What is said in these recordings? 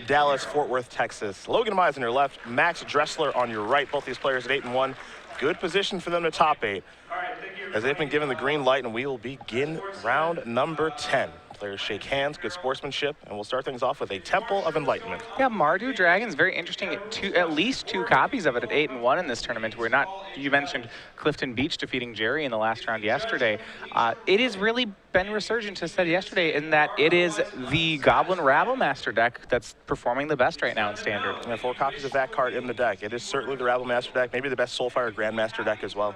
Dallas, Fort Worth, Texas. Logan Mize on your left, Max Dresslar on your right. Both these players at 8-1. Good position for them to top 8. As they've been given the green light, and we will begin round number 10. Players shake hands, good sportsmanship, and we'll start things off with a Temple of Enlightenment. Yeah, Mardu Dragon's very interesting. At least 2 copies of it at 8-1 in this tournament. You mentioned Clifton Beach defeating Jerry in the last round yesterday. It has really been resurgent, as said yesterday, in that it is the Goblin Rabble Master deck that's performing the best right now in Standard. And 4 copies of that card in the deck. It is certainly the Rabble Master deck, maybe the best Soulfire Grandmaster deck as well.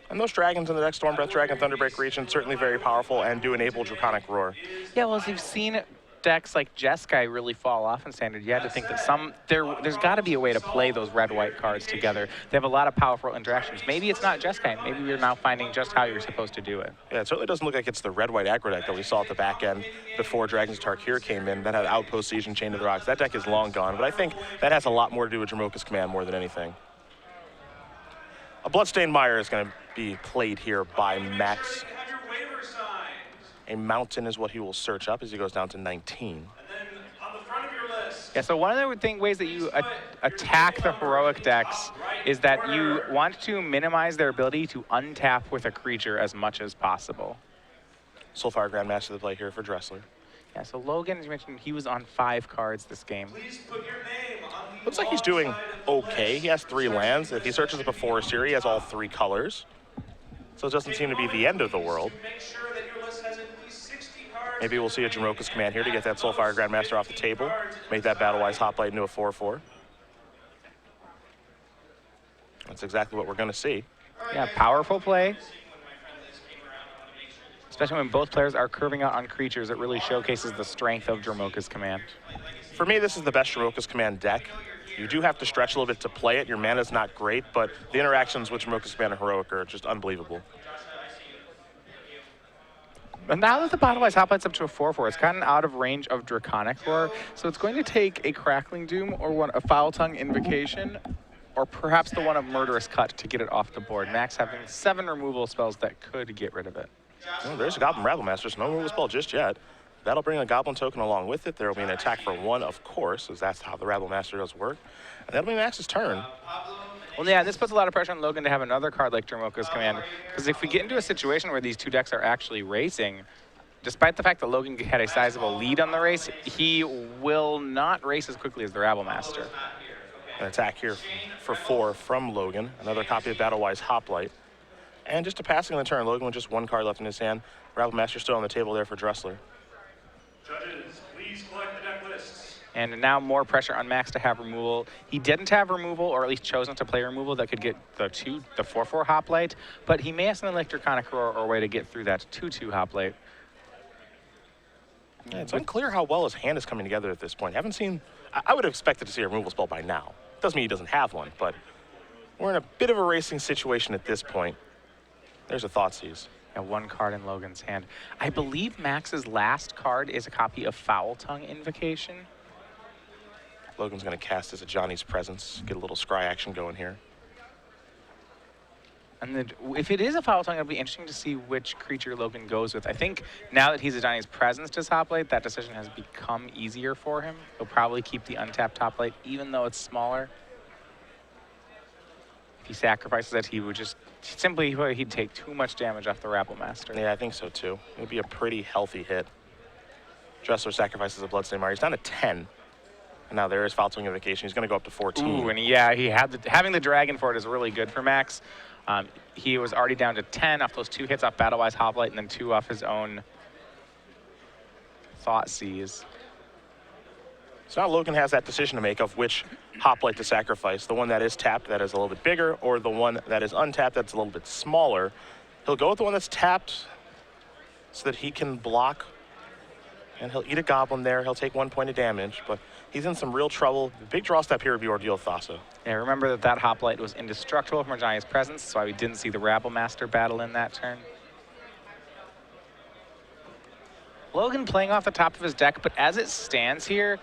And those dragons in the deck, Stormbreath Dragon, Thunderbreak region, certainly very powerful and do enable Draconic Roar. Yeah, well, as you've seen decks like Jeskai really fall off in Standard, you had to think that there's got to be a way to play those red-white cards together. They have a lot of powerful interactions. Maybe it's not Jeskai. Maybe you're now finding just how you're supposed to do it. Yeah, it certainly doesn't look like it's the red-white aggro deck that we saw at the back end before Dragons of Tarkir came in. That had Outpost Siege and Chain to the Rocks. That deck is long gone, but I think that has a lot more to do with Dromoka's Command more than anything. A Bloodstained Mire is going to be played here by Max. A mountain is what he will search up as he goes down to 19. Yeah, so one of the ways that you attack the heroic decks is that you want to minimize their ability to untap with a creature as much as possible. Soulfire Grandmaster to play here for Dresslar. Yeah, so Logan, as you mentioned, he was on 5 cards this game. Looks like he's doing okay. He has 3 lands. If he searches up a forest here, he has all 3 colors. So it doesn't seem to be the end of the world. Maybe we'll see a Dromoka's Command here to get that Soulfire Grandmaster off the table. Make that Battle-Wise Hoplite into a 4/4. That's exactly what we're going to see. Yeah, powerful play. Especially when both players are curving out on creatures, it really showcases the strength of Dromoka's Command. For me, this is the best Dromoka's Command deck. You do have to stretch a little bit to play it. Your mana's not great, but the interactions with Dromoka's Command and Heroic are just unbelievable. But now that the Battle-Wise Hoplite's up to a 4/4, it's gotten out of range of Draconic Roar, so it's going to take a Crackling Doom or a Foul Tongue Invocation, or perhaps the one of Murderous Cut to get it off the board. Max having 7 removal spells that could get rid of it. Oh, there's a Goblin Rabble Master, so no removal spell just yet. That'll bring a Goblin token along with it. There will be an attack for 1, of course, as that's how the Rabble Master does work. And that'll be Max's turn. Well, yeah, this puts a lot of pressure on Logan to have another card like Dromoka's Command, because if we get into a situation where these 2 decks are actually racing, despite the fact that Logan had a sizable lead on the race, he will not race as quickly as the Rabble Master. An attack here for 4 from Logan. Another copy of Battle-Wise Hoplite. And just a passing on the turn, Logan with just 1 card left in his hand. Rabble Master still on the table there for Dresslar. Judges, please collect the deck lists. And now more pressure on Max to have removal. He didn't have removal, or at least chose not to play removal that could get the 4/4 Hoplite, but he may have something like Draconic Roar or a way to get through that 2/2 Hoplite. Yeah, it's unclear how well his hand is coming together at this point. I would have expected to see a removal spell by now. Doesn't mean he doesn't have one, but we're in a bit of a racing situation at this point. There's a Thoughtseize. And 1 card in Logan's hand. I believe Max's last card is a copy of Foul Tongue Invocation. Logan's going to cast as a Johnny's Presence, get a little scry action going here. And then if it is a Foul Tongue, it'll be interesting to see which creature Logan goes with. I think now that he's a Johnny's Presence to Hoplite, that decision has become easier for him. He'll probably keep the untapped Hoplite, even though it's smaller. If he sacrifices it, he would just he'd take too much damage off the Rabble Master. Yeah, I think so too. It would be a pretty healthy hit. Dresslar sacrifices a Bloodstained Mire. He's down to 10. And now there is Foul Tongue Invocation. He's going to go up to 14. Ooh, and yeah, having the Dragon for it is really good for Max. He was already down to 10 off those 2 hits off Battle-Wise Hoplite and then 2 off his own Thoughtseize. So now Logan has that decision to make of which Hoplite to sacrifice. The one that is tapped that is a little bit bigger, or the one that is untapped that's a little bit smaller. He'll go with the one that's tapped so that he can block, and he'll eat a Goblin there. He'll take 1 point of damage, but he's in some real trouble. The big draw step here would be Ordeal Thassa. Yeah, remember that Hoplite was indestructible from Johnny's Presence, so why we didn't see the Rabble Master battle in that turn. Logan playing off the top of his deck, but as it stands here,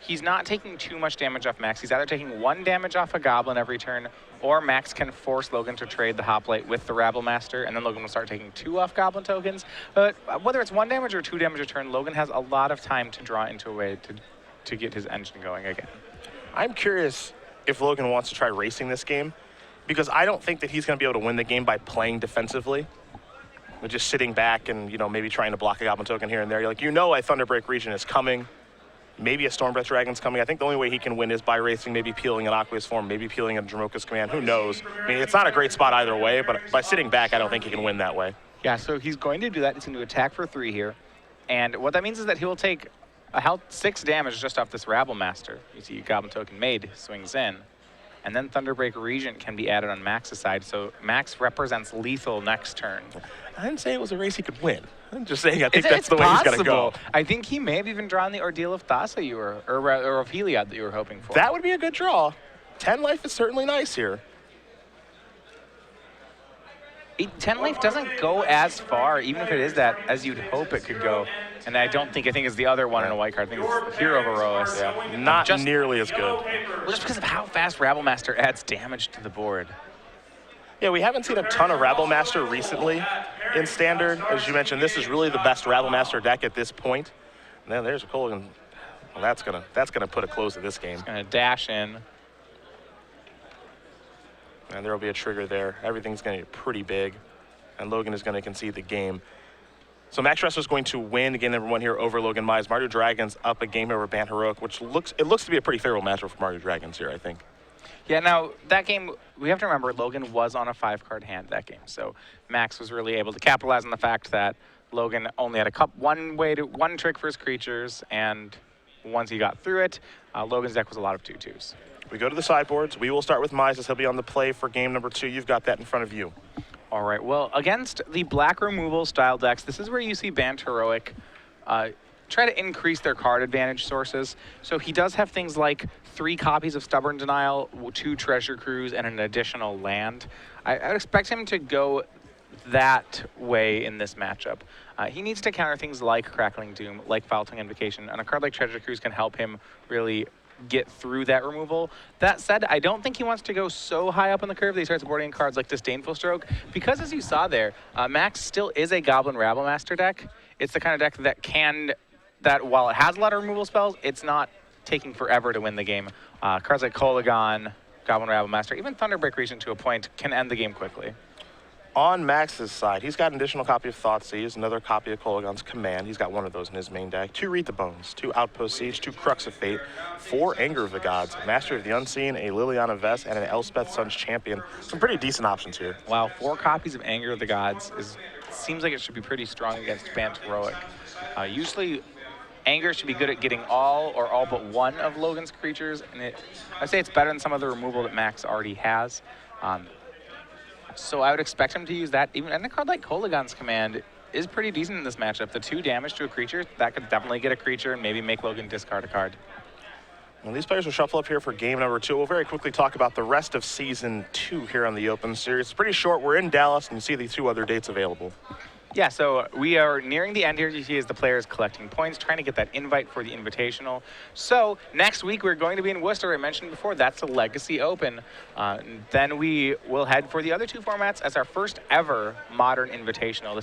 he's not taking too much damage off Max. He's either taking 1 damage off a Goblin every turn, or Max can force Logan to trade the Hoplite with the Rabble Master, and then Logan will start taking 2 off Goblin tokens. But whether it's 1 damage or 2 damage a turn, Logan has a lot of time to draw into a way to to get his engine going again. I'm curious if Logan wants to try racing this game, because I don't think that he's going to be able to win the game by playing defensively. With just sitting back and, maybe trying to block a Goblin token here and there. You're like, a Thunderbreak region is coming. Maybe a Stormbreath Dragon's coming. I think the only way he can win is by racing, maybe peeling an Aqueous Form, maybe peeling a Dromoka's Command. Who knows? I mean, it's not a great spot either way, but by sitting back, I don't think he can win that way. Yeah, so he's going to do that. He's going to attack for 3 here. And what that means is that he will take a health 6 damage just off this Rabble Master. You see Goblin token made, swings in. And then Thunderbreak Regent can be added on Max's side, so Max represents lethal next turn. I didn't say it was a race he could win. I'm just saying I think that's the way he's going to go. I think he may have even drawn the Ordeal of Thassa or of Heliod that you were hoping for. That would be a good draw. 10 life is certainly nice here. 10 life doesn't go as far, even if it is that, as you'd hope it could go. And I think it's the other one in a white card. I think it's Hero Herois. Yeah, not just nearly as good. Well, just because of how fast Rabble Master adds damage to the board. Yeah, we haven't seen a ton of Rabble Master recently in Standard. As you mentioned, this is really the best Rabble Master deck at this point. And then there's a Colgan. Well, that's gonna put a close to this game. It's gonna dash in. And there will be a trigger there. Everything's going to get pretty big. And Logan is going to concede the game. So Max Dresslar is going to win game number 1 here over Logan Mize. Mardu Dragons up a game over Bant Heroic, which looks to be a pretty favorable matchup for Mardu Dragons here, I think. Yeah, now that game, we have to remember Logan was on a 5-card hand that game. So Max was really able to capitalize on the fact that Logan only had one trick for his creatures, and once he got through it, Logan's deck was a lot of 2/2s. We go to the sideboards. We will start with Mize as he'll be on the play for game number 2. You've got that in front of you. All right, well, against the black removal style decks, this is where you see Bant Heroic try to increase their card advantage sources. So he does have things like 3 copies of Stubborn Denial, 2 Treasure Cruise, and an additional land. I would expect him to go that way in this matchup. He needs to counter things like Crackling Doom, like Foul Tongue Invocation, and a card like Treasure Cruise can help him really get through that removal. That said, I don't think he wants to go so high up on the curve that he starts boarding cards like Disdainful Stroke, because as you saw there, Max still is a Goblin Rabble Master deck. It's the kind of deck that while it has a lot of removal spells, it's not taking forever to win the game. Cards like Kolagon, Goblin Rabble Master, even Thunderbreak Regent to a point can end the game quickly. On Max's side, he's got an additional copy of Thoughtseize, another copy of Kolagon's Command. He's got one of those in his main deck. 2 Read the Bones, 2 Outpost Siege, 2 Crux of Fate, 4 Anger of the Gods, Master of the Unseen, a Liliana Vest, and an Elspeth Sun's Champion. Some pretty decent options here. Wow, 4 copies of Anger of the Gods seems like it should be pretty strong against Bant Heroic. Usually, Anger should be good at getting all or all but one of Logan's creatures, and I'd say it's better than some of the removal that Max already has. So I would expect him to use that. And a card like Kolagon's Command is pretty decent in this matchup. The 2 damage to a creature, that could definitely get a creature and maybe make Logan discard a card. Well, these players will shuffle up here for game number 2. We'll very quickly talk about the rest of Season 2 here on the Open Series. It's pretty short. We're in Dallas, and you see the 2 other dates available. Yeah, so we are nearing the end here. You see as the players collecting points, trying to get that invite for the Invitational. So next week we're going to be in Worcester. I mentioned before, that's a Legacy Open. Then we will head for the other 2 formats as our first ever Modern Invitational.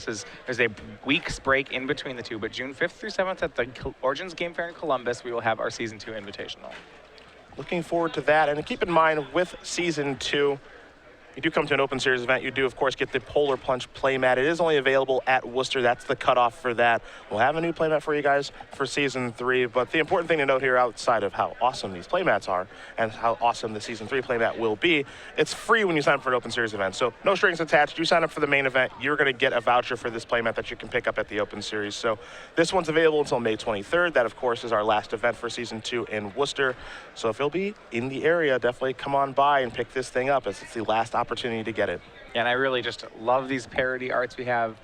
There's a week's break in between the 2, but June 5th through 7th at the Origins Game Fair in Columbus, we will have our Season 2 Invitational. Looking forward to that, and keep in mind with Season 2, you do come to an Open Series event, you do, of course, get the Polar Plunge playmat. It is only available at Worcester. That's the cutoff for that. We'll have a new playmat for you guys for Season 3, but the important thing to note here outside of how awesome these playmats are and how awesome the Season 3 playmat will be, it's free when you sign up for an Open Series event. So no strings attached. You sign up for the main event, you're going to get a voucher for this playmat that you can pick up at the Open Series. So this one's available until May 23rd. That, of course, is our last event for Season 2 in Worcester. So if you'll be in the area, definitely come on by and pick this thing up, as it's the last opportunity to get it. And I really just love these parody arts we have.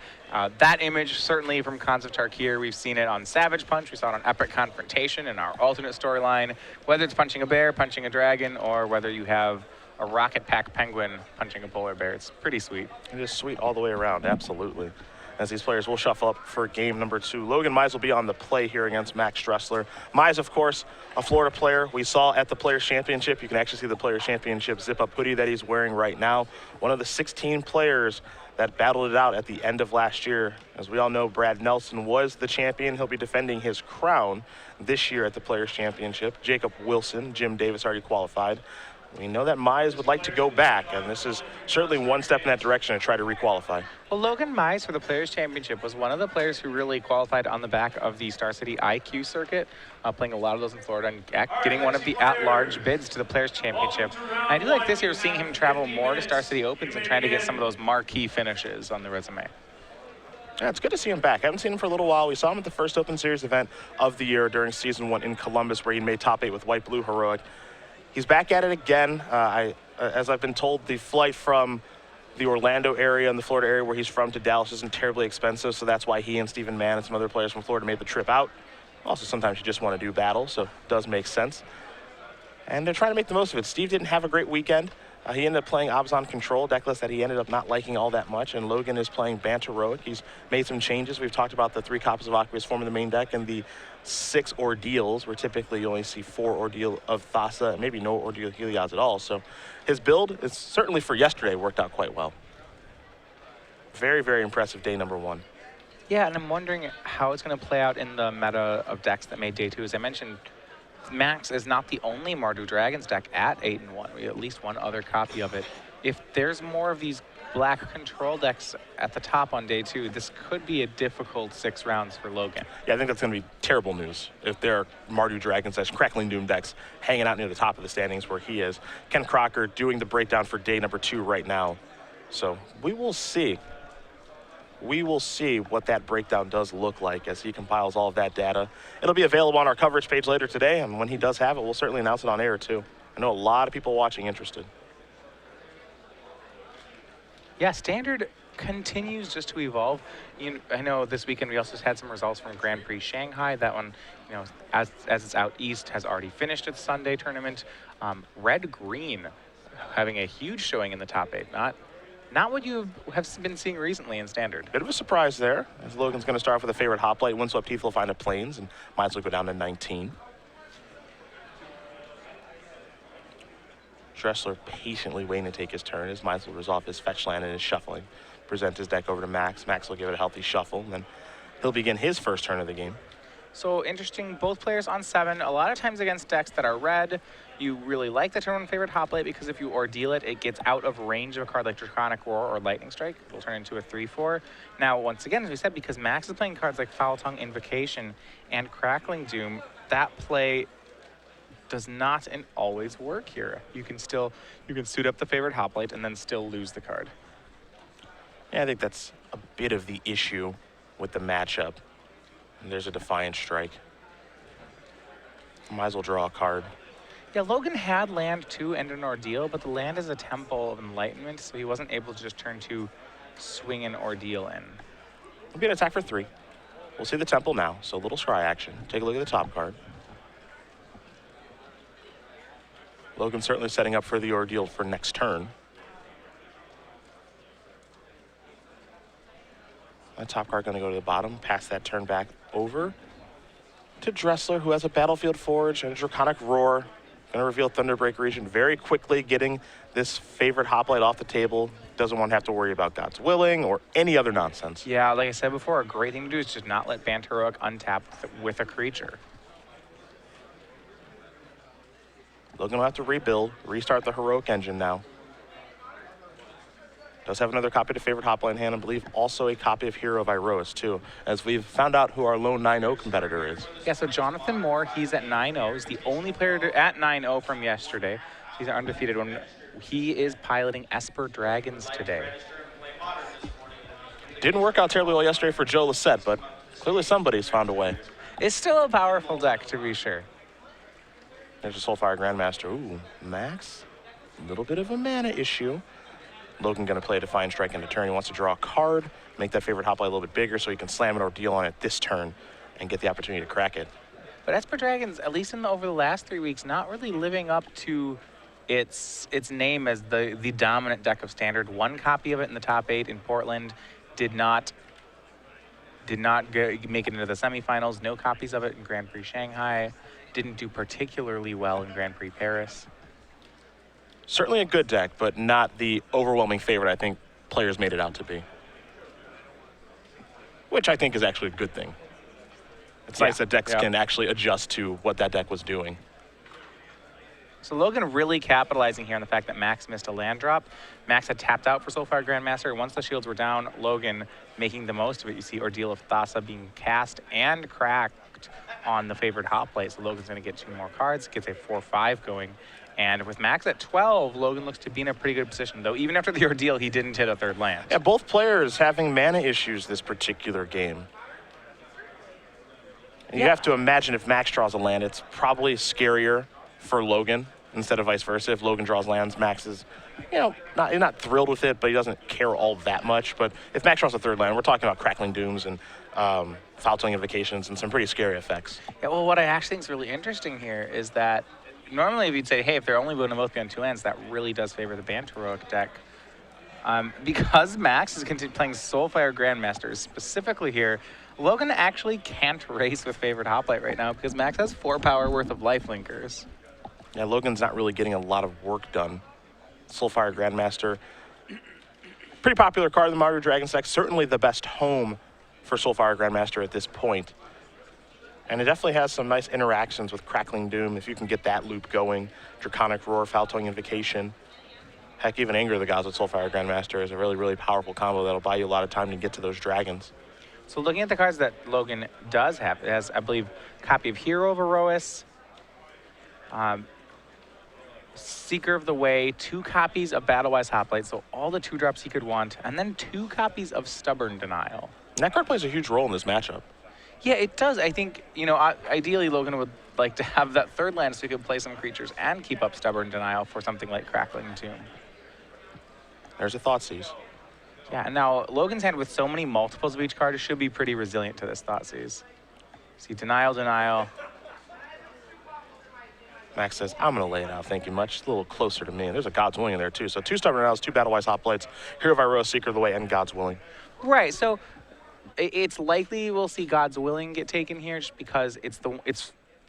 That image, certainly from Khans of Tarkir, we've seen it on Savage Punch, we saw it on Epic Confrontation in our alternate storyline, whether it's punching a bear, punching a dragon, or whether you have a Rocket Pack penguin punching a polar bear. It's pretty sweet. It is sweet all the way around, absolutely. As these players will shuffle up for game number 2. Logan Mize will be on the play here against Max Dresslar. Mize, of course, a Florida player. We saw at the Players' Championship. You can actually see the Players' Championship zip-up hoodie that he's wearing right now. One of the 16 players that battled it out at the end of last year. As we all know, Brad Nelson was the champion. He'll be defending his crown this year at the Players' Championship. Jacob Wilson, Jim Davis already qualified. We know that Mize would like to go back, and this is certainly one step in that direction to try to requalify. Well, Logan Mize for the Players' Championship was one of the players who really qualified on the back of the Star City IQ circuit, playing a lot of those in Florida and getting one of the at-large bids to the Players' Championship. And I do like this year seeing him travel more to Star City Opens and trying to get some of those marquee finishes on the resume. Yeah, it's good to see him back. I haven't seen him for a little while. We saw him at the first Open Series event of the year during Season 1 in Columbus, where he made top 8 with White Blue Heroic. He's back at it again. As I've been told, the flight from the Orlando area and the Florida area where he's from to Dallas isn't terribly expensive, so that's why he and Stephen Mann and some other players from Florida made the trip out. Also, sometimes you just want to do battle, so it does make sense. And they're trying to make the most of it. Steve didn't have a great weekend. He ended up playing Abzan Control, deck list that he ended up not liking all that much, and Logan is playing Banteroic. He's made some changes. We've talked about the 3 copies of Aqueous Form in the main deck and the 6 Ordeals, where typically you only see 4 Ordeal of Thassa, and maybe no Ordeal Helios at all. So his build is certainly for yesterday worked out quite well. Very, very impressive day number 1. Yeah, and I'm wondering how it's going to play out in the meta of decks that made day 2. As I mentioned, Max is not the only Mardu Dragons deck at 8-1. We have at least one other copy of it. If there's more of these black control decks at the top on day 2, this could be a difficult 6 rounds for Logan. Yeah, I think that's going to be terrible news if there are Mardu Dragons / Crackling Doom decks hanging out near the top of the standings where he is. Ken Crocker doing the breakdown for day number 2 right now. So we will see. We will see what that breakdown does look like as he compiles all of that data. It'll be available on our coverage page later today, and when he does have it, we'll certainly announce it on air too. I know a lot of people watching interested. Yeah, Standard continues just to evolve. I know this weekend we also had some results from Grand Prix Shanghai. That one, as it's out east, has already finished its Sunday tournament. Red-Green having a huge showing in the top 8. Not what you have been seeing recently in Standard. Bit of a surprise there, as Logan's going to start off with a favorite hoplite. Windswept Heath will find at Plains, and Mize will go down to 19. Dresslar patiently waiting to take his turn as Mize will resolve his fetch land and his shuffling. Present his deck over to Max. Max will give it a healthy shuffle, and then he'll begin his first turn of the game. So interesting, both players on 7. A lot of times against decks that are red, you really like the turn 1 favorite hoplite because if you ordeal it, it gets out of range of a card like Draconic Roar or Lightning Strike. It'll turn into a 3/4. Now, once again, as we said, because Max is playing cards like Foul Tongue, Invocation, and Crackling Doom, that play does not and always work here. You can suit up the favorite hoplite and then still lose the card. Yeah, I think that's a bit of the issue with the matchup. And there's a Defiant Strike. Might as well draw a card. Yeah, Logan had land 2 and an Ordeal, but the land is a Temple of Enlightenment, so he wasn't able to just turn 2, swing an Ordeal in. It'll be an attack for 3. We'll see the Temple now, so a little scry action. Take a look at the top card. Logan certainly setting up for the Ordeal for next turn. That top card going to go to the bottom, pass that turn back over to Dresslar, who has a Battlefield Forge and a Draconic Roar. Going to reveal Thunderbreak Region very quickly, getting this favorite hoplite off the table. Doesn't want to have to worry about God's Willing or any other nonsense. Yeah, like I said before, a great thing to do is just not let Banteroic untap with a creature. Logan will have to rebuild, restart the Heroic Engine now. Does have another copy of favorite hoplite in hand, I believe also a copy of Hero of Iroas too, as we've found out who our lone 9-0 competitor is. Yeah, so Jonathan Moore, he's at 9-0. He's the only player at 9-0 from yesterday. He's an undefeated one. He is piloting Esper Dragons today. Didn't work out terribly well yesterday for Joe Lissette, but clearly somebody's found a way. It's still a powerful deck, to be sure. There's a Soulfire Grandmaster. Ooh, Max, a little bit of a mana issue. Logan going to play a Defiant Strike into turn. He wants to draw a card, make that favorite hoplite a little bit bigger so he can slam it or deal on it this turn and get the opportunity to crack it. But Esper Dragons, at least over the last 3 weeks, not really living up to its name as the dominant deck of Standard. One copy of it in the top 8 in Portland, did not make it into the semifinals. No copies of it in Grand Prix Shanghai. Didn't do particularly well in Grand Prix Paris. Certainly a good deck, but not the overwhelming favorite I think players made it out to be. Which I think is actually a good thing. It's nice that decks can actually adjust to what that deck was doing. So Logan really capitalizing here on the fact that Max missed a land drop. Max had tapped out for Soulfire Grandmaster. Once the shields were down, Logan making the most of it. You see Ordeal of Thassa being cast and cracked on the favored hot plate. So Logan's going to get 2 more cards, gets a 4-5 going. And with Max at 12, Logan looks to be in a pretty good position, though even after the Ordeal, he didn't hit a 3rd land. Yeah, both players having mana issues this particular game. And you have to imagine if Max draws a land, it's probably scarier for Logan instead of vice versa. If Logan draws lands, Max is, not thrilled with it, but he doesn't care all that much. But if Max draws a 3rd land, we're talking about Crackling Dooms and Foul-Tongue Invocations and some pretty scary effects. Yeah, well, what I actually think is really interesting here is that normally if you'd say, hey, if they're only going to both be on 2 lands, that really does favor the Bant Heroic deck. Because Max is playing Soulfire Grandmasters specifically here, Logan actually can't race with favored hoplite right now because Max has 4 power worth of lifelinkers. Yeah, Logan's not really getting a lot of work done. Soulfire Grandmaster, pretty popular card in the Mario Dragon deck. Certainly the best home for Soulfire Grandmaster at this point. And it definitely has some nice interactions with Crackling Doom if you can get that loop going. Draconic Roar, Foul-Tongue Invocation. Heck, even Anger of the Gods with Soulfire Grandmaster is a really, really powerful combo that'll buy you a lot of time to get to those dragons. So looking at the cards that Logan does have, it has, I believe, a copy of Hero of Erois, Seeker of the Way, 2 copies of Battle-Wise Hoplite, so all the 2-drops he could want, and then 2 copies of Stubborn Denial. And that card plays a huge role in this matchup. Yeah, it does. I think, ideally Logan would like to have that 3rd land so he could play some creatures and keep up Stubborn Denial for something like Crackling Tomb. There's a Thoughtseize. Yeah, and now Logan's hand with so many multiples of each card should be pretty resilient to this Thoughtseize. See, Denial, Denial. Max says, I'm going to lay it out, thank you much. It's a little closer to me. There's a God's Willing in there, too. So 2 Stubborn Denials, 2 Battle-Wise Hoplites, Hero of Iroha, Seeker of the Way, and God's Willing. Right, so it's likely we'll see God's Willing get taken here just because it's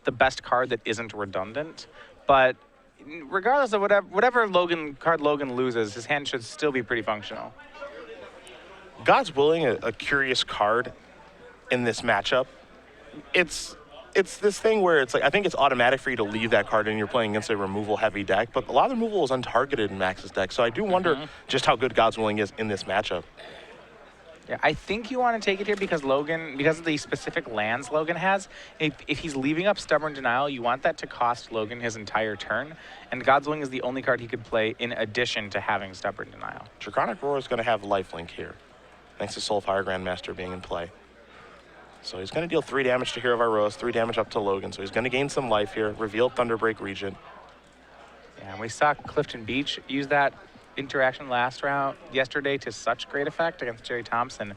the best card that isn't redundant. But regardless of whatever card Logan loses, his hand should still be pretty functional. God's Willing, a curious card in this matchup. It's this thing where it's like, I think it's automatic for you to leave that card in. You're playing against a removal-heavy deck, but a lot of the removal is untargeted in Max's deck. So I do wonder just how good God's Willing is in this matchup. Yeah, I think you want to take it here because of the specific lands Logan has, if he's leaving up Stubborn Denial, you want that to cost Logan his entire turn, and God's Willing is the only card he could play in addition to having Stubborn Denial. Draconic Roar is going to have lifelink here, thanks to Soulfire Grandmaster being in play. So he's going to deal 3 damage to Hero of Iroha, 3 damage up to Logan, so he's going to gain some life here, reveal Thunderbreak Regent. Yeah, and we saw Clifton Beach use that interaction yesterday to such great effect against Jerry Thompson.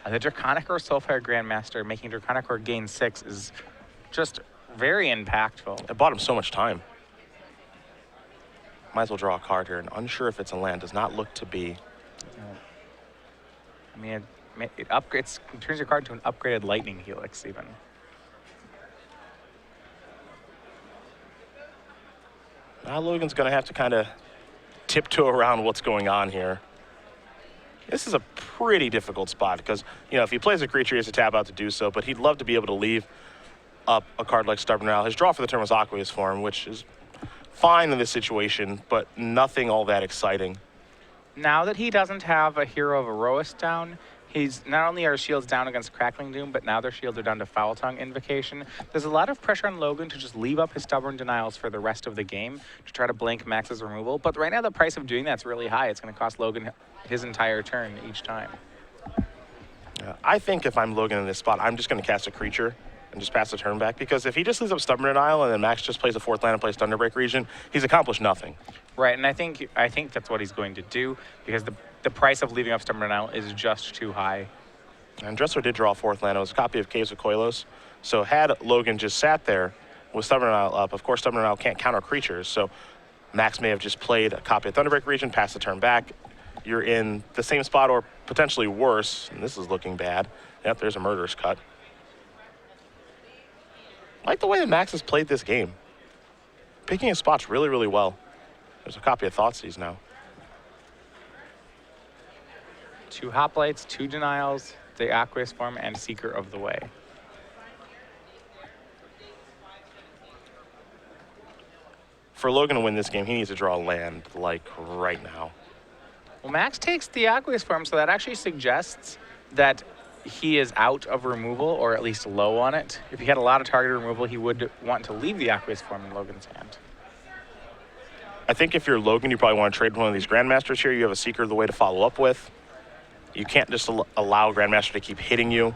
The Draconic Roar Soulfire Grandmaster making Draconic Roar gain 6 is just very impactful. It bought him so much time. Might as well draw a card here, and unsure if it's a land. Does not look to be. I mean, it turns your card to an upgraded Lightning Helix even. Now Logan's going to have to kind of tiptoe around what's going on here. This is a pretty difficult spot because, if he plays a creature, he has to tap out to do so, but he'd love to be able to leave up a card like Stubborn Denial. His draw for the turn was Aqueous Form, which is fine in this situation, but nothing all that exciting. Now that he doesn't have a Hero of Erois down, he's not only are shields down against Crackling Doom, but now their shields are down to Foul-Tongue Invocation. There's a lot of pressure on Logan to just leave up his Stubborn Denials for the rest of the game to try to blank Max's removal. But right now the price of doing that's really high. It's going to cost Logan his entire turn each time. I think if I'm Logan in this spot, I'm just going to cast a creature and just pass the turn back, because if he just leaves up Stubborn Denial and then Max just plays a 4th land and plays Thunderbreak Region, he's accomplished nothing. Right, and I think that's what he's going to do, because the price of leaving up Stubborn Denial is just too high. And Dresslar did draw a 4th land. It was a copy of Caves of Koilos. So had Logan just sat there with Stubborn Denial up, of course Stubborn Denial can't counter creatures, so Max may have just played a copy of Thunderbreak Region, passed the turn back. You're in the same spot or potentially worse, and this is looking bad. Yep, there's a Murderous Cut. I like the way that Max has played this game. Picking his spots really, really well. There's a copy of Thoughtseize now. 2 Hoplites, 2 Denials, the Aqueous Form, and Seeker of the Way. For Logan to win this game, he needs to draw land, like, right now. Well, Max takes the Aqueous Form, so that actually suggests that he is out of removal, or at least low on it. If he had a lot of targeted removal, he would want to leave the Aqueous Form in Logan's hand. I think if you're Logan, you probably want to trade one of these Grandmasters here. You have a Seeker of the Way to follow up with. You can't just allow Grandmaster to keep hitting you,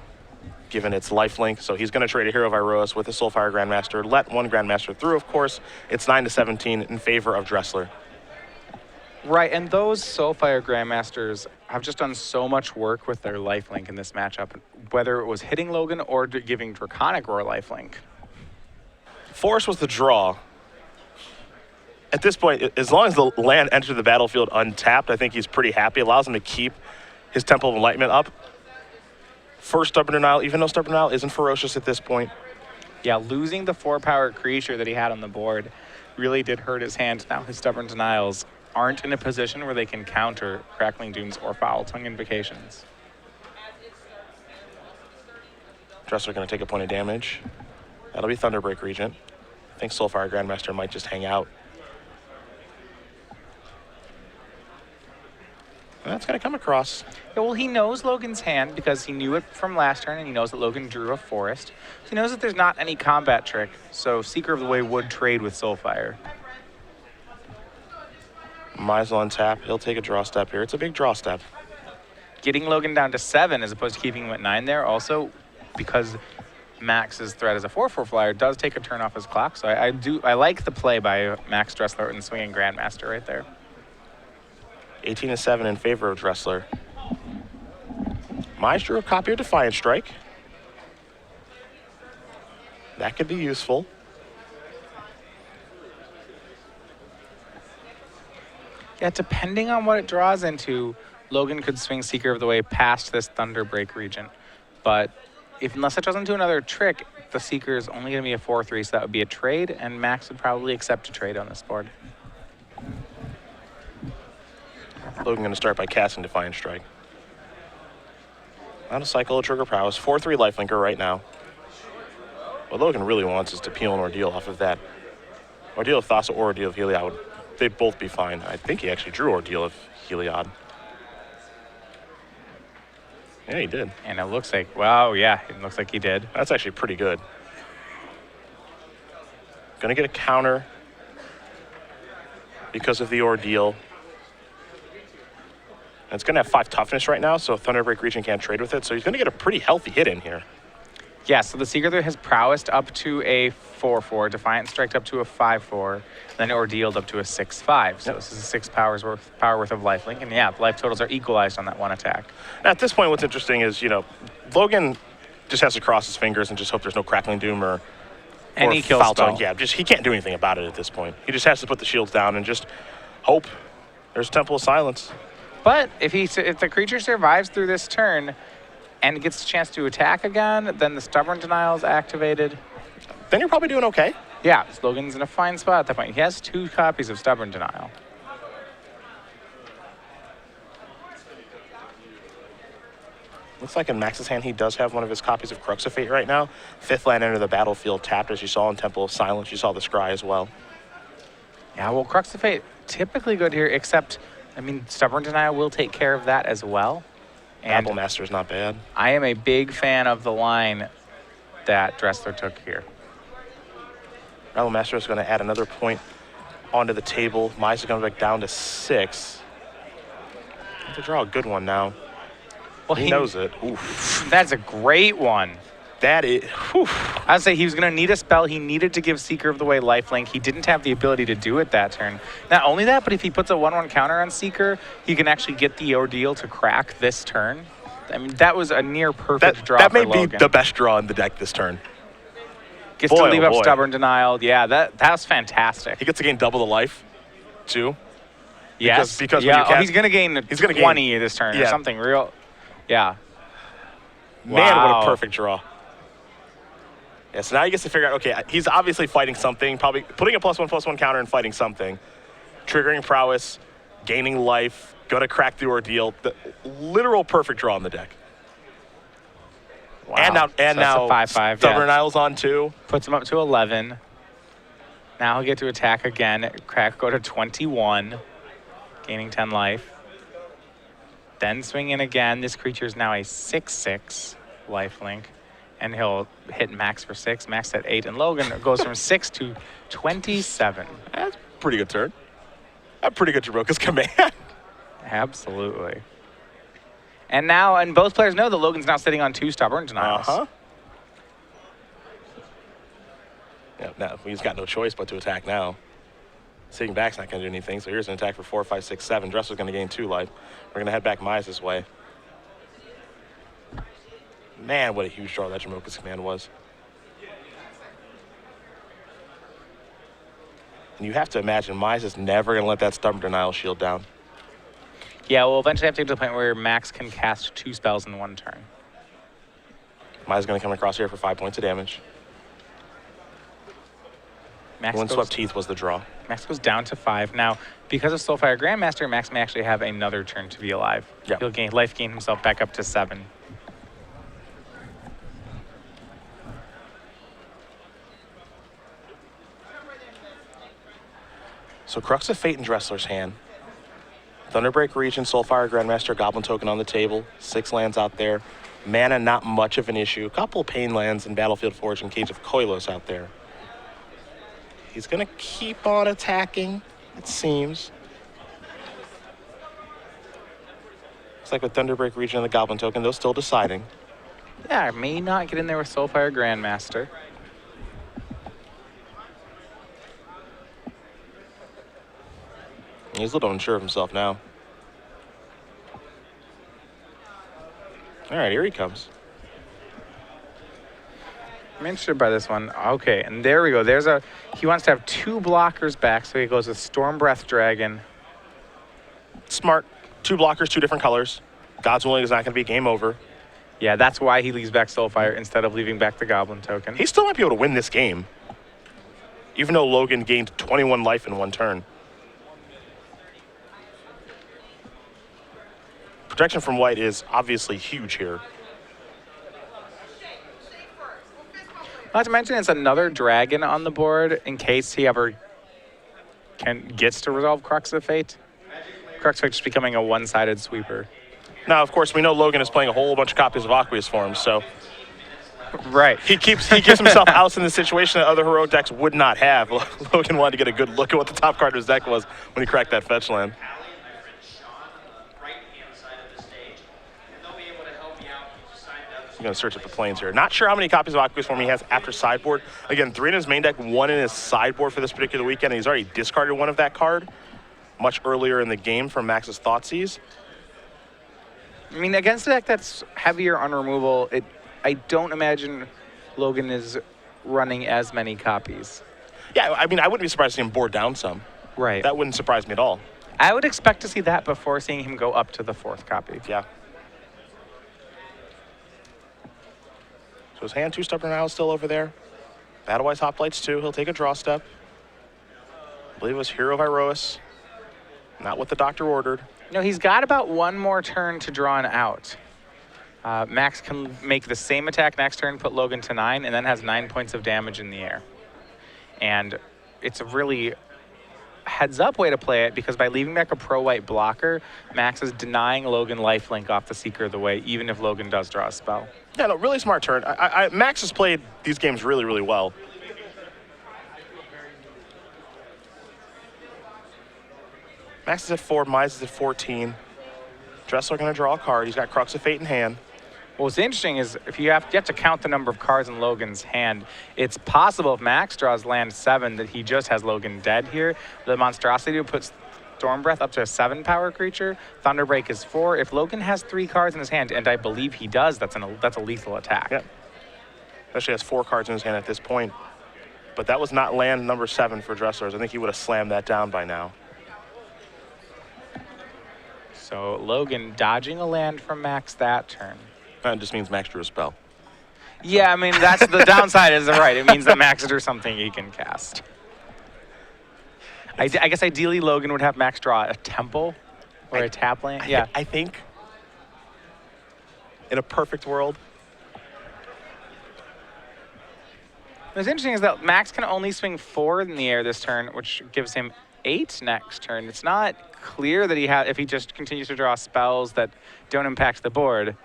given its lifelink. So he's going to trade a Hero of Iroas with a Soulfire Grandmaster. Let one Grandmaster through, of course. It's 9-17 in favor of Dresslar. Right, and those Soulfire Grandmasters have just done so much work with their lifelink in this matchup, whether it was hitting Logan or giving Draconic Roar lifelink. Force was the draw. At this point, as long as the land entered the battlefield untapped, I think he's pretty happy. Allows him to keep his Temple of Enlightenment up. First Stubborn Denial, even though Stubborn Denial isn't ferocious at this point. Yeah, losing the 4-power creature that he had on the board really did hurt his hand. Now his Stubborn Denials aren't in a position where they can counter Crackling Dooms or Foul Tongue Invocations. Dresslar going to take a point of damage. That'll be Thunderbreak Regent. I think Soulfire Grandmaster might just hang out. And that's going to come across. Yeah, well, he knows Logan's hand because he knew it from last turn, and he knows that Logan drew a Forest. He knows that there's not any combat trick, so Seeker of the Way would trade with Soulfire. Mize will untap. He'll take a draw step here. It's a big draw step. Getting Logan down to 7 as opposed to keeping him at 9 there, also because Max's threat as a 4/4 flyer does take a turn off his clock. So I like the play by Max Dresslar and swinging Grandmaster right there. 18-7 in favor of Dresslar. Mize drew a copy of Defiant Strike. That could be useful. Yeah, depending on what it draws into, Logan could swing Seeker of the Way past this Thunderbreak Regent. But unless it draws into another trick, the Seeker is only going to be a 4/3, so that would be a trade, and Max would probably accept a trade on this board. Logan going to start by casting Defiant Strike. Not a cycle of Trigger Prowess. 4/3 lifelinker right now. What Logan really wants is to peel an Ordeal off of that. Ordeal of Thassa or Ordeal of Heliod. They'd both be fine. I think he actually drew Ordeal of Heliod. Yeah, he did. And it looks like, wow, yeah, it looks like he did. That's actually pretty good. Gonna get a counter because of the Ordeal. And it's gonna have 5 toughness right now, so Thunderbreak Regent can't trade with it. So he's gonna get a pretty healthy hit in here. Yeah, so the Seeker there has prowessed up to a 4/4, Defiant Striked up to a 5/4, then Ordealed up to a 6/5. So this is a 6 power worth of lifelink, and yeah, the life totals are equalized on that one attack. Now, at this point, what's interesting is, you know, Logan just has to cross his fingers and just hope there's no Crackling Doom or Any kill Foul spell. Tongue. Yeah, he can't do anything about it at this point. He just has to put the shields down and just hope there's a Temple of Silence. But if the creature survives through this turn and gets a chance to attack again, then the Stubborn Denial is activated. Then you're probably doing okay. Yeah, Logan's in a fine spot at that point. He has 2 copies of Stubborn Denial. Looks like in Max's hand, he does have one of his copies of Crux of Fate right now. 5th land enter the battlefield tapped, as you saw in Temple of Silence. You saw the Scry as well. Yeah, well, Crux of Fate, typically good here, except, I mean, Stubborn Denial will take care of that as well. And Apple Master is not bad. I am a big fan of the line that Dresslar took here. Apple Master is going to add another point onto the table. Mize is going back down to 6. To draw a good one now. Well, he knows it. Oof. That's a great one. That is, whew. I would say he was going to need a spell. He needed to give Seeker of the Way lifelink. He didn't have the ability to do it that turn. Not only that, but if he puts a 1/1 counter on Seeker, he can actually get the Ordeal to crack this turn. I mean, that was a near perfect draw That for may Logan. be the best draw in the deck this turn. Gets to leave up Stubborn Denial. Yeah, that was fantastic. He gets to gain double the life, too. Yes. Because yeah, when you he's going to gain 20 this turn or something real. Yeah. Man, Wow. what a perfect draw. Yeah, so now he gets to figure out, okay, he's obviously fighting something, probably putting a +1/+1 counter and fighting something. Triggering Prowess, gaining life, gonna crack the ordeal. The literal perfect draw on the deck. Wow. And now, So that's a 5/5. Stubborn Isles on 2. Puts him up to 11. Now he'll get to attack again. Crack go to 21, gaining 10 life. Then swing in again. This creature is now a 6/6 lifelink. And he'll hit Max for 6. Max at 8. And Logan goes from 6 to 27. That's a pretty good turn. A pretty good Jabrocka's command. Absolutely. And now, and both players know that Logan's now sitting on 2 Stubborn Denials. Yeah, now he's got no choice but to attack now. Sitting back's not going to do anything, so here's an attack for 4, 5, 6, 7. Dresslar's going to gain 2 life. We're going to head back Mize's way. Man, what a huge draw that Jabrocka's command was. And you have to imagine Mize is never going to let that Stubborn Denial shield down. Yeah, we'll eventually have to get to the point where Max can cast 2 spells in 1 turn. Mize is going to come across here for 5 points of damage. Windswept Teeth was the draw. Max goes down to 5. Now, because of Soulfire Grandmaster, Max may actually have another turn to be alive. Yeah. He'll gain himself back up to 7. So Crux of Fate in Dresslar's hand. Thunderbreak Region, Soulfire Grandmaster, Goblin Token on the table. 6 lands out there. Mana, not much of an issue. A couple Pain lands in Battlefield Forge and Cage of Koilos out there. He's going to keep on attacking, it seems. Looks like with Thunderbreak Region and the Goblin Token, they're still deciding. Yeah, I may not get in there with Soulfire Grandmaster. He's a little unsure of himself now. All right, here he comes. I'm interested by this one. Okay, and there we go. He wants to have 2 blockers back, so he goes with Storm Breath Dragon. Smart. 2 blockers, 2 different colors. God's Willing is not going to be game over. Yeah, that's why he leaves back Soulfire instead of leaving back the Goblin Token. He still might be able to win this game, even though Logan gained 21 life in 1 turn. Protection from white is obviously huge here. Not to mention, it's another dragon on the board in case he ever gets to resolve Crux of Fate. Crux of Fate just becoming a one-sided sweeper. Now, of course, we know Logan is playing a whole bunch of copies of Aqueous Form, so right. he gives himself outs in the situation that other heroic decks would not have. Logan wanted to get a good look at what the top card of his deck was when he cracked that fetch land. I'm going to search up the planes here. Not sure how many copies of Aqueous Form he has after sideboard. Again, 3 in his main deck, 1 in his sideboard for this particular weekend. And he's already discarded 1 of that card much earlier in the game from Max's Thoughtseize. I mean, against a deck that's heavier on removal, I don't imagine Logan is running as many copies. Yeah, I mean, I wouldn't be surprised to see him board down some. Right. That wouldn't surprise me at all. I would expect to see that before seeing him go up to the 4th copy. Yeah. So his hand 2 Stubborn Isle still over there. Battlewise Hoplites 2. He'll take a draw step. I believe it was Hero of Iroas. Not what the doctor ordered. No, he's got about 1 more turn to draw an out. Max can make the same attack next turn, put Logan to 9, and then has 9 points of damage in the air. And it's a really heads-up way to play it because by leaving back a pro-white blocker, Max is denying Logan lifelink off the Seeker of the Way, even if Logan does draw a spell. Yeah, no, really smart turn. Max has played these games really, really well. Max is at 4, Mize is at 14. Dresslar going to draw a card. He's got Crux of Fate in hand. What's interesting is if you have to count the number of cards in Logan's hand. It's possible if Max draws land 7 that he just has Logan dead here. The Monstrosity puts Storm Breath up to a 7-power creature. Thunderbreak is 4. If Logan has 3 cards in his hand, and I believe he does, that's a lethal attack. Yeah. Actually has 4 cards in his hand at this point. But that was not land number 7 for Dresslar's. I think he would have slammed that down by now. So Logan dodging a land from Max that turn. That just means Max drew a spell. Yeah, I mean, that's the downside is right. It means that Max drew something he can cast. I guess ideally Logan would have Max draw a temple or a tap land. Yeah. I think in a perfect world. What's interesting is that Max can only swing 4 in the air this turn, which gives him 8 next turn. It's not clear that if he just continues to draw spells that don't impact the board,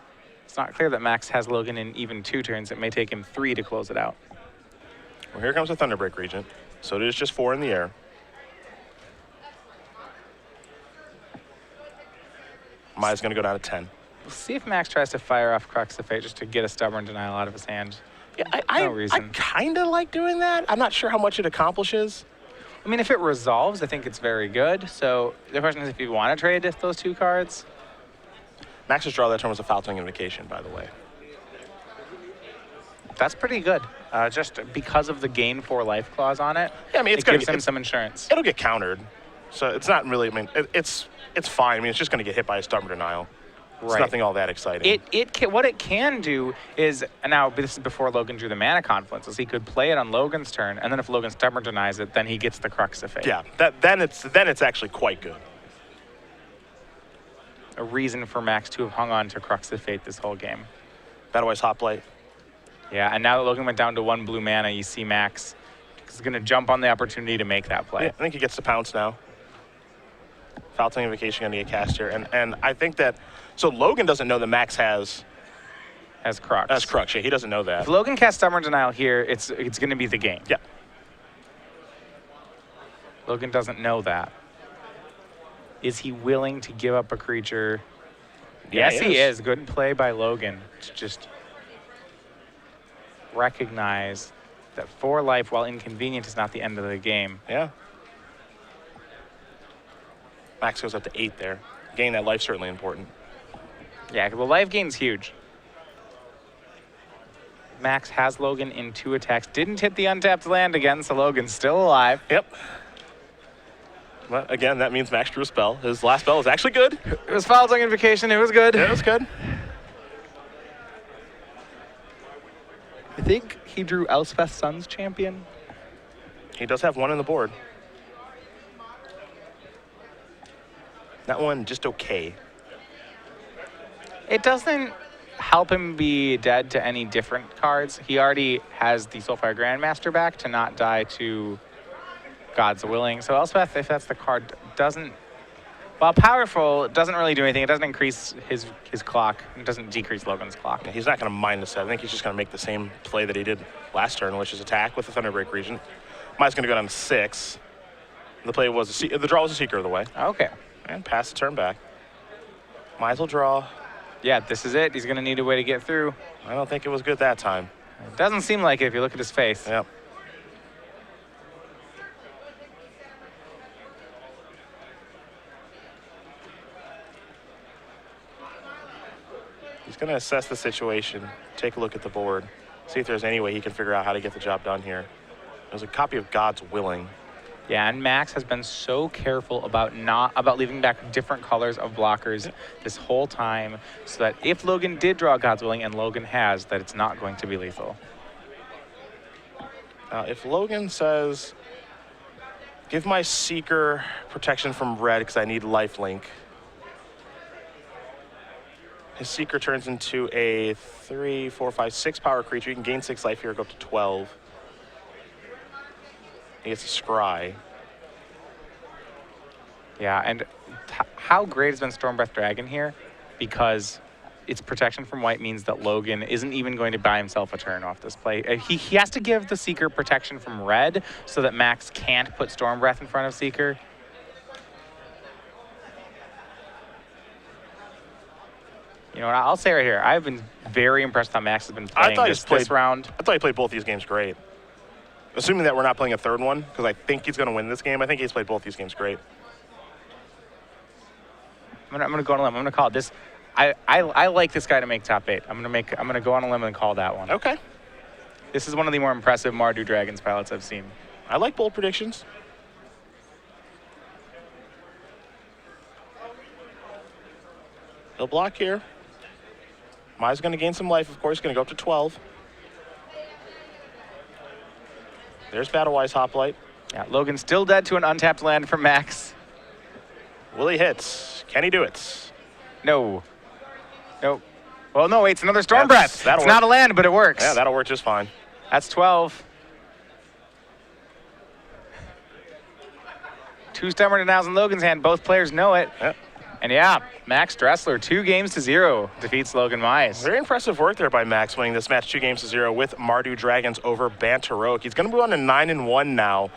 it's not clear that Max has Logan in even 2 turns. It may take him 3 to close it out. Well, here comes the Thunderbreak Regent. So it is just 4 in the air. Mize going to go down to 10. We'll see if Max tries to fire off Crux of Fate just to get a Stubborn Denial out of his hand. Yeah, No I reason. kind of like doing that. I'm not sure how much it accomplishes. I mean, if it resolves, I think it's very good. So the question is if you want to trade those 2 cards. Max's draw that turn was a Foul Tongue Invocation, by the way. That's pretty good. Just because of the gain 4 life clause on it, Yeah, I mean, it gives him some insurance. It'll get countered. So it's not really, I mean, it's fine. I mean, it's just going to get hit by a Stubborn Denial. It's Right. nothing all that exciting. What it can do is, and now this is before Logan drew the Mana Confluence, is he could play it on Logan's turn, and then if Logan Stubborn denies it, then he gets the Crux of Fate. Yeah, then it's actually quite good. A reason for Max to have hung on to Crux of Fate this whole game. Battlewise Hot Plate. Yeah, and now that Logan went down to 1 blue mana, you see Max is going to jump on the opportunity to make that play. Yeah, I think he gets to pounce now. Foul Tongue Invocation going to get cast here, and I think that so Logan doesn't know that Max has Crux. Crux. Yeah, he doesn't know that. If Logan casts Stubborn Denial here, it's going to be the game. Yeah. Logan doesn't know that. Is he willing to give up a creature? Yeah, Yes, he is. Good play by Logan to just recognize that 4 life, while inconvenient, is not the end of the game. Yeah. Max goes up to 8 there. Gaining that life certainly important. Yeah, the life gain's huge. Max has Logan in 2 attacks. Didn't hit the untapped land again, so Logan's still alive. Yep. But again, that means Max drew a spell. His last spell was actually good. It was Foul Tongue Invocation. It was good. Yeah, it was good. I think he drew Elspeth Sun's Champion. He does have 1 on the board. That one just okay. It doesn't help him be dead to any different cards. He already has the Soulfire Grandmaster back to not die to God's Willing. So Elspeth, if that's the card, doesn't, while powerful, it doesn't really do anything. It doesn't increase his clock. It doesn't decrease Logan's clock. He's not going to mind the set. I think he's just going to make the same play that he did last turn, which is attack with the Thunderbreak Regent. Mine's going to go down to 6. The play was the draw was a Seeker of the way, Okay. and pass the turn back. Might as well draw. Yeah, this is it. He's going to need a way to get through. I don't think it was good that time. It doesn't seem like it if you look at his face. Yep. He's going to assess the situation, take a look at the board, see if there's any way he can figure out how to get the job done here. There's a copy of God's Willing. Yeah, and Max has been so careful about leaving back different colors of blockers this whole time, so that if Logan did draw God's Willing, and Logan has, that it's not going to be lethal. If Logan says, give my Seeker protection from red because I need lifelink, his Seeker turns into a 3, 4, 5, 6 power creature. You can gain 6 life here, go up to 12. He gets a Scry. Yeah, and how great has been Stormbreath Dragon here? Because its protection from white means that Logan isn't even going to buy himself a turn off this play. He has to give the Seeker protection from red so that Max can't put Stormbreath in front of Seeker. You know what, I'll say right here, I've been very impressed how Max has been playing this round. I thought he played both these games great. Assuming that we're not playing a third one, because I think he's going to win this game, I think he's played both these games great. I'm gonna go on a limb. I'm gonna call it this. I like this guy to make top 8. I'm gonna go on a limb and call that one. Okay. This is one of the more impressive Mardu Dragons pilots I've seen. I like bold predictions. He'll block here. Mize going to gain some life, of course. Going to go up to 12. There's Battlewise Hoplite. Yeah, Logan still dead to an untapped land from Max. Will he hit? Can he do it? No. Nope. Well, no, wait, it's another Storm Breath. That'll It's work. not a land, but it works. Yeah, that'll work just fine. That's 12. 2 Stubborn Denials in Logan's hand. Both players know it. Yep. And yeah, Max Dresslar, 2-0 defeats Logan Mize. Very impressive work there by Max, winning this match 2-0 with Mardu Dragons over Bantaroke. He's going to be on to 9-1 now.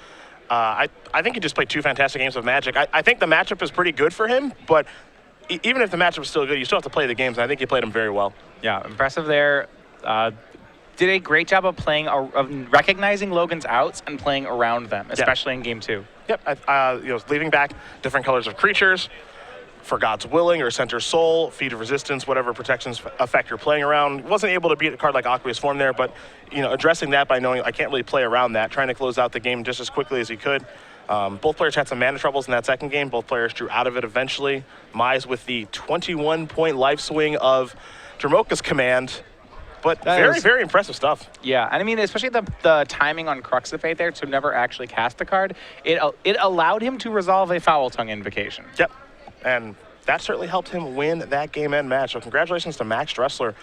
I think he just played 2 fantastic games of Magic. I think the matchup is pretty good for him, but even if the matchup is still good, you still have to play the games, and I think he played them very well. Yeah, impressive there. Did a great job of playing, of recognizing Logan's outs and playing around them, especially in game 2. Yep, leaving back different colors of creatures for God's Willing or Center Soul, Feed of Resistance, whatever protections effect you're playing around. Wasn't able to beat a card like Aqueous Form there, but addressing that by knowing I can't really play around that, trying to close out the game just as quickly as he could. Both players had some mana troubles in that second game. Both players drew out of it eventually. Mize with the 21-point life swing of Dramoka's command. But very impressive stuff. Yeah, and I mean, especially the timing on Crux of Fate there to never actually cast the card, it allowed him to resolve a Foul Tongue Invocation. Yep, and that certainly helped him win that game-end match. So congratulations to Max Dresslar.